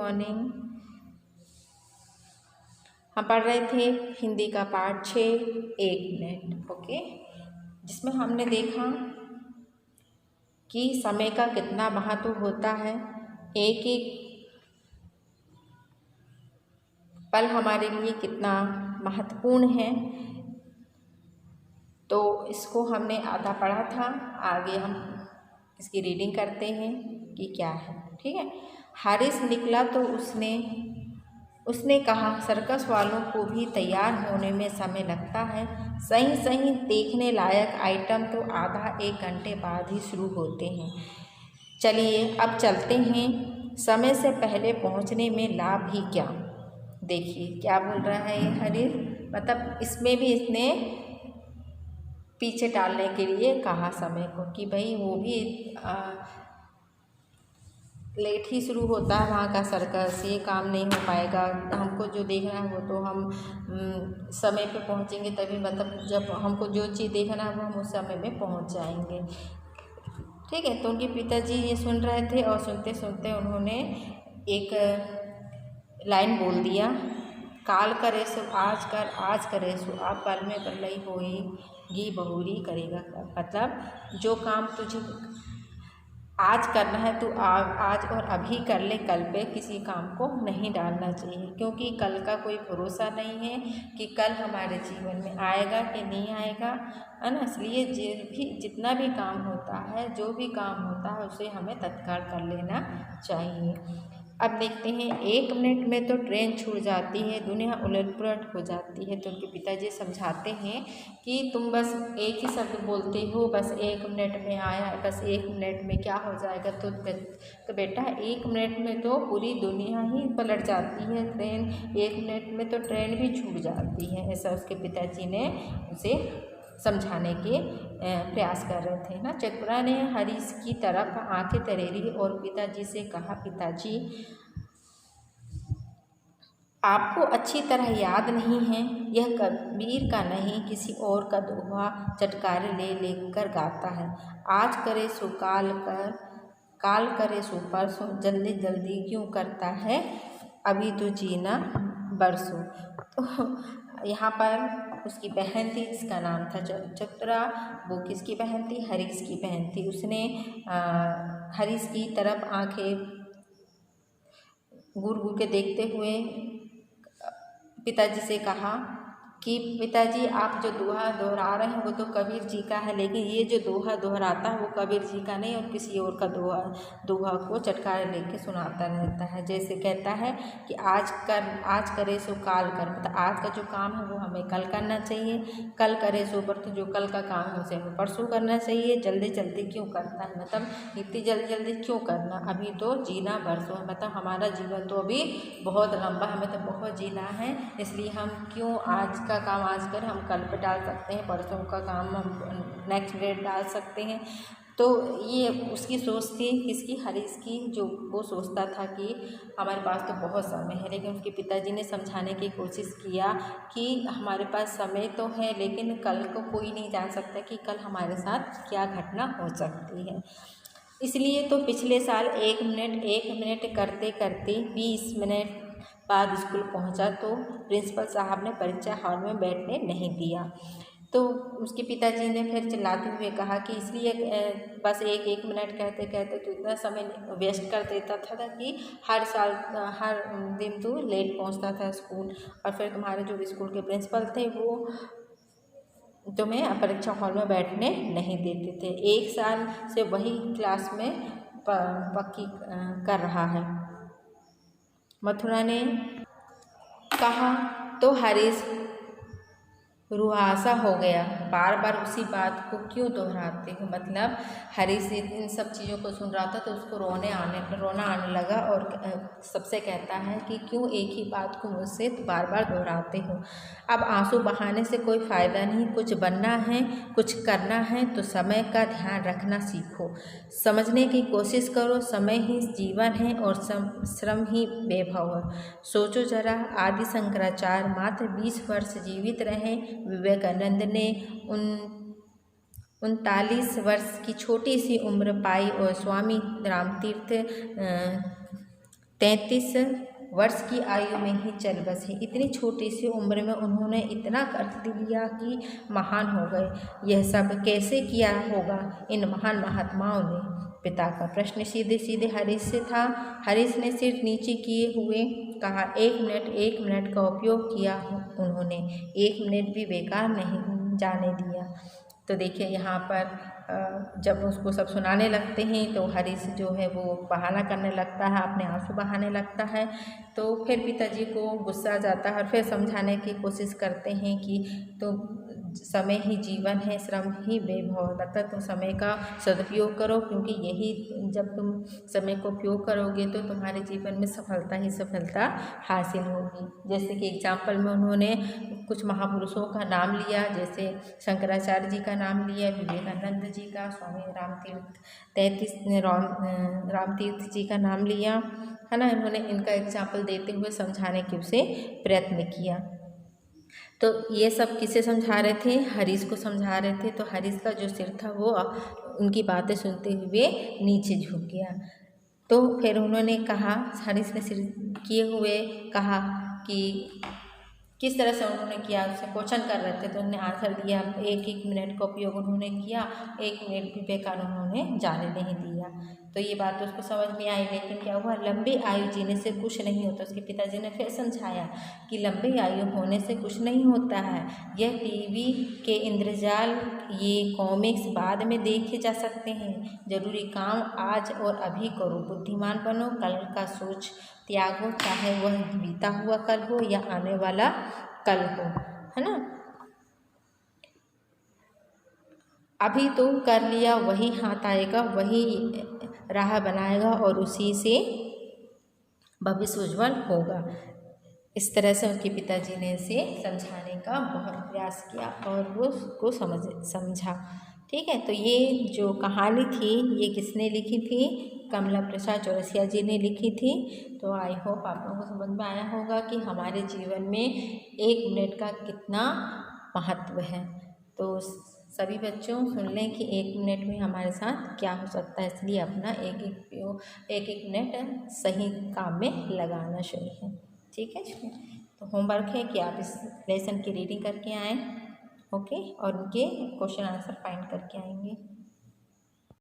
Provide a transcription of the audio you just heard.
Morning. हम पढ़ रहे थे हिंदी का पाठ 6 1 मिनट, ओके, जिसमें हमने देखा कि समय का कितना महत्व होता है। एक एक पल हमारे लिए कितना महत्वपूर्ण है। तो इसको हमने आधा पढ़ा था, आगे हम इसकी रीडिंग करते हैं कि क्या है। ठीक है। हारिस निकला तो उसने कहा, सर्कस वालों को भी तैयार होने में समय लगता है। सही सही देखने लायक आइटम तो आधा एक घंटे बाद ही शुरू होते हैं। चलिए अब चलते हैं। समय से पहले पहुंचने में लाभ ही क्या। देखिए क्या बोल रहा है ये हारिस, मतलब इसमें भी इसने पीछे टालने के लिए कहा समय को कि भाई वो भी लेट ही शुरू होता है वहाँ का सर्कस, ये काम नहीं हो पाएगा। हमको जो देखना है वो तो हम समय पे पहुँचेंगे तभी, मतलब जब हमको जो चीज़ देखना है वो हम उस समय में पहुँच जाएंगे। ठीक है। तो उनके पिताजी ये सुन रहे थे और सुनते सुनते उन्होंने एक लाइन बोल दिया, काल करे सो आज कर, आज करे सो आप, पल में प्रलय होएगी बहुरी करेगा। मतलब जो काम तुझे आज करना है तो आज और अभी कर ले, कल पे किसी काम को नहीं डालना चाहिए, क्योंकि कल का कोई भरोसा नहीं है कि कल हमारे जीवन में आएगा कि नहीं आएगा, है ना। इसलिए जितना भी काम होता है, जो भी काम होता है उसे हमें तत्काल कर लेना चाहिए। अब देखते हैं, 1 मिनट में तो ट्रेन छूट जाती है, दुनिया उलट-पुलट हो जाती है। तो उनके पिताजी समझाते हैं कि तुम बस एक ही शब्द बोलते हो, बस 1 मिनट में आया, बस 1 मिनट में क्या हो जाएगा। तो बेटा 1 मिनट में तो पूरी दुनिया ही पलट जाती है ट्रेन, 1 मिनट में तो ट्रेन भी छूट जाती है। ऐसा उसके पिताजी ने उसे समझाने के प्रयास कर रहे थे ना। चतुरा ने हरीश की तरफ आंखें तरेरी और पिताजी से कहा, पिताजी आपको अच्छी तरह याद नहीं है, यह कबीर का नहीं किसी और का दोहा चटकारे ले लेकर गाता है। आज करे सो काल करे सो परसों, जल्दी जल्दी क्यों करता है, अभी तो जीना बरसों। तो यहाँ पर उसकी बहन थी जिसका नाम था चतुरा, वो किसकी बहन थी, हरीश की बहन थी। उसने हरीश की तरफ आंखें घूर घूर के देखते हुए पिताजी से कहा कि पिताजी आप जो दोहा दोहरा रहे हैं वो तो कबीर जी का है, लेकिन ये जो दोहा दोहराता है वो कबीर जी का नहीं और किसी और का दोहा को चटकारे लेके सुनाता रहता है। जैसे कहता है कि आज करे सो काल कर, मतलब आज का जो काम है वो हमें कल करना चाहिए, कल करे सो पर, तो जो कल का काम है उसे हमें परसों करना चाहिए। जल्दी जल्दी क्यों करता है, मतलब इतनी जल्दी जल्दी क्यों करना, अभी तो जीना बरसों है, मतलब हमारा जीवन तो अभी बहुत लंबा है, मतलब बहुत जीना है, इसलिए हम क्यों आज का काम आज कर हम कल पे डाल सकते हैं, परसों का काम हम नेक्स्ट डेट डाल सकते हैं। तो ये उसकी सोच थी, किसकी, हरीश की, जो वो सोचता था कि हमारे पास तो बहुत समय है, लेकिन उसके पिताजी ने समझाने की कोशिश किया कि हमारे पास समय तो है, लेकिन कल को कोई नहीं जान सकता कि कल हमारे साथ क्या घटना हो सकती है। इसलिए तो पिछले साल 1 मिनट करते करते 20 मिनट बाद स्कूल पहुंचा तो प्रिंसिपल साहब ने परीक्षा हॉल में बैठने नहीं दिया। तो उसके पिताजी ने फिर चिल्लाते हुए कहा कि इसलिए बस एक मिनट कहते कहते तो इतना समय वेस्ट कर देता था कि हर दिन तू लेट पहुंचता था स्कूल, और फिर तुम्हारे जो स्कूल के प्रिंसिपल थे वो तुम्हें परीक्षा हॉल में बैठने नहीं देते थे। 1 साल से वही क्लास में पक्की कर रहा है। मथुरा ने कहा तो हरीश रुआसा हो गया, बार बार उसी बात को क्यों दोहराते हो। मतलब हरीश इन सब चीज़ों को सुन रहा था तो उसको रोना आने लगा और सबसे कहता है कि क्यों एक ही बात को मुझसे बार बार दोहराते हो। अब आंसू बहाने से कोई फ़ायदा नहीं, कुछ बनना है, कुछ करना है तो समय का ध्यान रखना सीखो, समझने की कोशिश करो, समय ही जीवन है और श्रम ही वैभव है। सोचो जरा, आदि शंकराचार्य मात्र 20 वर्ष जीवित रहे, विवेकानंद ने 39 वर्ष की छोटी सी उम्र पाई और स्वामी रामतीर्थ 33 वर्ष की आयु में ही चल बसे। इतनी छोटी सी उम्र में उन्होंने इतना कर लिया कि महान हो गए। यह सब कैसे किया होगा इन महान महात्माओं ने? पिता का प्रश्न सीधे सीधे हरीश से था। हरीश ने सिर नीचे किए हुए कहा, 1 मिनट का उपयोग किया उन्होंने, 1 मिनट भी बेकार नहीं जाने दिया। तो देखिए यहाँ पर जब उसको सब सुनाने लगते हैं तो हरीश जो है वो बहाना करने लगता है, अपने आंसू बहाने लगता है। तो फिर पिताजी को गुस्सा आ जाता है और फिर समझाने की कोशिश करते हैं कि तो समय ही जीवन है, श्रम ही वैभव, मतलब तुम समय का सदुपयोग करो, क्योंकि यही जब तुम समय को उपयोग करोगे तो तुम्हारे जीवन में सफलता ही सफलता हासिल होगी। जैसे कि एग्जाम्पल में उन्होंने कुछ महापुरुषों का नाम लिया, जैसे शंकराचार्य जी का नाम लिया, विवेकानंद जी का, स्वामी रामतीर्थ जी का नाम लिया, है ना। इन्होंने इनका एग्जाम्पल देते हुए समझाने के उसे प्रयत्न किया। तो ये सब किसे समझा रहे थे? हरीश को समझा रहे थे। तो हरीश का जो सिर था वो उनकी बातें सुनते हुए नीचे झुक गया। तो फिर उन्होंने कहा, हरीश ने सिर किए हुए कहा कि किस तरह से उन्होंने किया, उससे क्वेश्चन कर रहे थे तो उन्होंने आंसर दिया। 1 मिनट का उपयोग उन्होंने किया, 1 मिनट भी बेकार उन्होंने जाने नहीं दिया। तो ये बात उसको समझ में आई। लेकिन क्या हुआ, लंबी आयु जीने से कुछ नहीं होता। उसके पिताजी ने फिर समझाया कि लंबी आयु होने से कुछ नहीं होता है, यह टीवी के इंद्रजाल, ये कॉमिक्स बाद में देखे जा सकते हैं। जरूरी काम आज और अभी करो, बुद्धिमान बनो, कल का सोच त्यागो, चाहे वह बीता हुआ कल हो या आने वाला कल हो, है ना। अभी तो कर लिया वही हाथ आएगा, वही राह बनाएगा और उसी से भविष्य उज्जवल होगा। इस तरह से उनके पिताजी ने इसे समझाने का बहुत प्रयास किया और वो उसको समझा। ठीक है, तो ये जो कहानी थी ये किसने लिखी थी? कमला प्रसाद चौरसिया जी ने लिखी थी। तो आई होप आप लोगों को समझ में आया होगा कि हमारे जीवन में 1 मिनट का कितना महत्व है। तो सभी बच्चों सुन लें कि 1 मिनट में हमारे साथ क्या हो सकता है, इसलिए अपना एक एक मिनट सही काम में लगाना चाहिए। ठीक है, तो होमवर्क है कि आप इस लेसन की रीडिंग करके आएँ, ओके, और उनके क्वेश्चन आंसर फाइंड करके आएंगे।